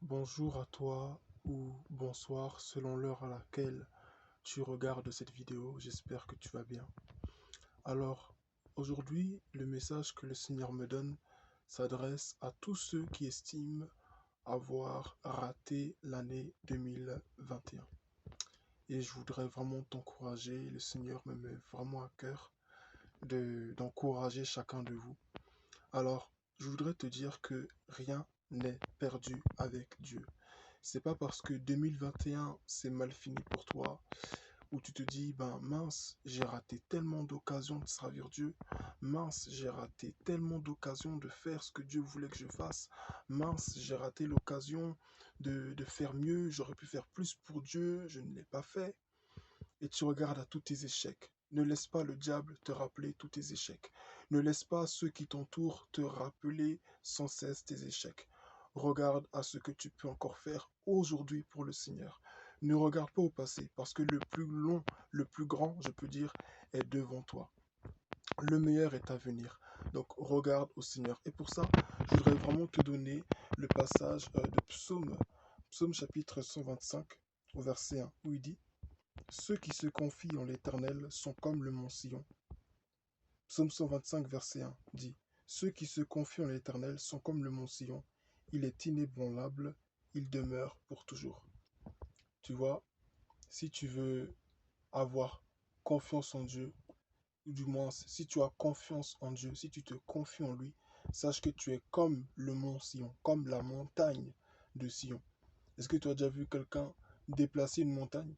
Bonjour à toi ou bonsoir selon l'heure à laquelle tu regardes cette vidéo. J'espère que tu vas bien. Alors, aujourd'hui, le message que le Seigneur me donne s'adresse à tous ceux qui estiment avoir raté l'année 2021. Et je voudrais vraiment t'encourager. Le Seigneur me met vraiment à cœur d'encourager chacun de vous. Alors, je voudrais te dire que rien n'est perdu avec Dieu. C'est pas parce que 2021 c'est mal fini pour toi où tu te dis ben mince, j'ai raté tellement d'occasions de servir Dieu, mince, j'ai raté tellement d'occasions de faire ce que Dieu voulait que je fasse, mince, j'ai raté l'occasion de faire mieux, j'aurais pu faire plus pour Dieu, je ne l'ai pas fait. Et tu regardes à tous tes échecs. Ne laisse pas le diable te rappeler tous tes échecs. Ne laisse pas ceux qui t'entourent te rappeler sans cesse tes échecs. Regarde à ce que tu peux encore faire aujourd'hui pour le Seigneur. Ne regarde pas au passé, parce que le plus long, le plus grand, je peux dire, est devant toi. Le meilleur est à venir. Donc regarde au Seigneur. Et pour ça, je voudrais vraiment te donner le passage de Psaume chapitre 125, au verset 1, où il dit: ceux qui se confient en l'Éternel sont comme le mont Sion. Psaume 125, verset 1 dit: ceux qui se confient en l'Éternel sont comme le mont Sion. Il est inébranlable, il demeure pour toujours. Tu vois, si tu veux avoir confiance en Dieu, ou du moins si tu as confiance en Dieu, si tu te confies en lui, sache que tu es comme le mont Sion, comme la montagne de Sion. Est-ce que tu as déjà vu quelqu'un déplacer une montagne?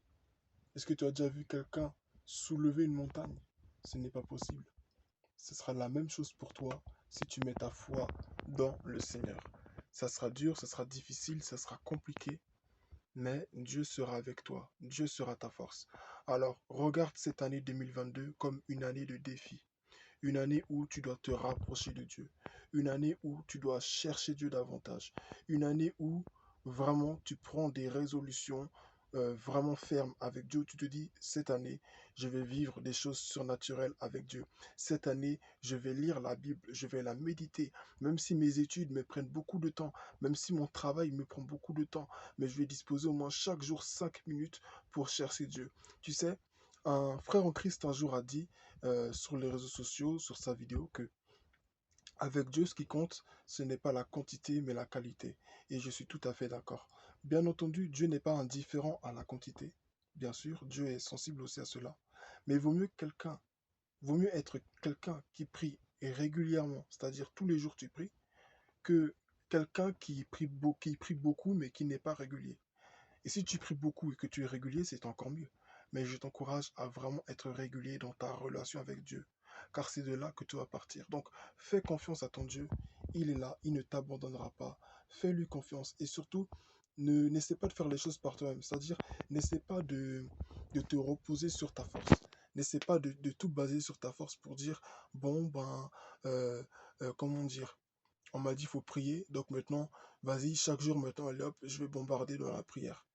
Est-ce que tu as déjà vu quelqu'un soulever une montagne? Ce n'est pas possible. Ce sera la même chose pour toi si tu mets ta foi dans le Seigneur. Ça sera dur, ça sera difficile, ça sera compliqué, mais Dieu sera avec toi. Dieu sera ta force. Alors, regarde cette année 2022 comme une année de défi. Une année où tu dois te rapprocher de Dieu. Une année où tu dois chercher Dieu davantage. Une année où vraiment tu prends des résolutions vraiment fermes avec Dieu. Tu te dis, cette année, je vais vivre des choses surnaturelles avec Dieu. Cette année, je vais lire la Bible, je vais la méditer. Même si mes études me prennent beaucoup de temps, même si mon travail me prend beaucoup de temps, mais je vais disposer au moins chaque jour 5 minutes pour chercher Dieu. Tu sais, un frère en Christ un jour a dit sur les réseaux sociaux, sur sa vidéo, que avec Dieu, ce qui compte, ce n'est pas la quantité, mais la qualité. Et je suis tout à fait d'accord. Bien entendu, Dieu n'est pas indifférent à la quantité. Bien sûr, Dieu est sensible aussi à cela. Mais vaut mieux être quelqu'un qui prie et régulièrement, c'est-à-dire tous les jours tu pries, que quelqu'un qui prie beaucoup mais qui n'est pas régulier. Et si tu pries beaucoup et que tu es régulier, c'est encore mieux. Mais je t'encourage à vraiment être régulier dans ta relation avec Dieu, car c'est de là que tu vas partir. Donc, fais confiance à ton Dieu. Il est là, il ne t'abandonnera pas. Fais-lui confiance et surtout, n'essaie pas de faire les choses par toi-même. C'est-à-dire, n'essaie pas de te reposer sur ta force. N'essaie pas de tout baser sur ta force pour dire, bon, ben, euh, comment dire, on m'a dit il faut prier, donc maintenant, vas-y, chaque jour, maintenant, allez hop, je vais bombarder dans la prière.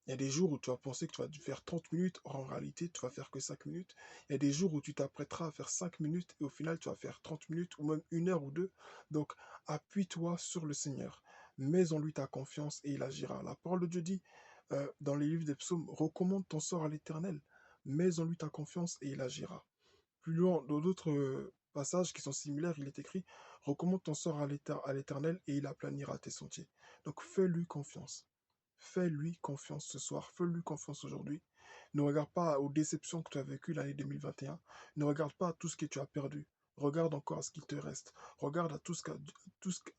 Il y a des jours où tu vas penser que tu vas faire 30 minutes, or en réalité, tu vas faire que 5 minutes. Il y a des jours où tu t'apprêteras à faire 5 minutes et au final, tu vas faire 30 minutes ou même 1 heure ou 2. Donc, appuie-toi sur le Seigneur. Mets en lui ta confiance et il agira. La parole de Dieu dit dans les livres des psaumes, recommande ton sort à l'Éternel. Mets en lui ta confiance et il agira. Plus loin, dans d'autres passages qui sont similaires, il est écrit, recommande ton sort à l'Éternel et il aplanira tes sentiers. Donc, fais-lui confiance. Fais-lui confiance ce soir, fais-lui confiance aujourd'hui. Ne regarde pas aux déceptions que tu as vécues l'année 2021. Ne regarde pas à tout ce que tu as perdu. Regarde encore à ce qu'il te reste. Regarde à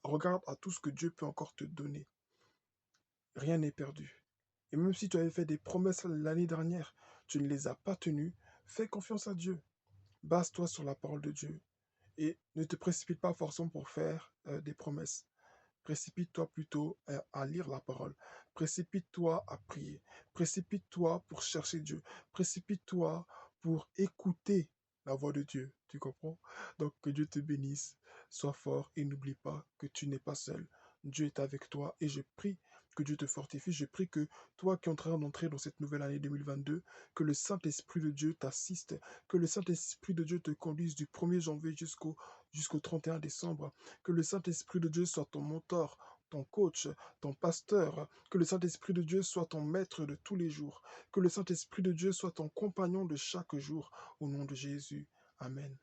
regarde à tout ce que Dieu peut encore te donner. Rien n'est perdu. Et même si tu avais fait des promesses l'année dernière, tu ne les as pas tenues, fais confiance à Dieu. Base-toi sur la parole de Dieu. Et ne te précipite pas forcément pour faire des promesses. Précipite-toi plutôt à lire la parole. Précipite-toi à prier. Précipite-toi pour chercher Dieu. Précipite-toi pour écouter la voix de Dieu. Tu comprends? Donc que Dieu te bénisse. Sois fort et n'oublie pas que tu n'es pas seul. Dieu est avec toi et je prie que Dieu te fortifie. Je prie que toi qui es en train d'entrer dans cette nouvelle année 2022, que le Saint-Esprit de Dieu t'assiste, que le Saint-Esprit de Dieu te conduise du 1er janvier jusqu'au 31 décembre, que le Saint-Esprit de Dieu soit ton mentor, ton coach, ton pasteur. Que le Saint-Esprit de Dieu soit ton maître de tous les jours. Que le Saint-Esprit de Dieu soit ton compagnon de chaque jour. Au nom de Jésus. Amen.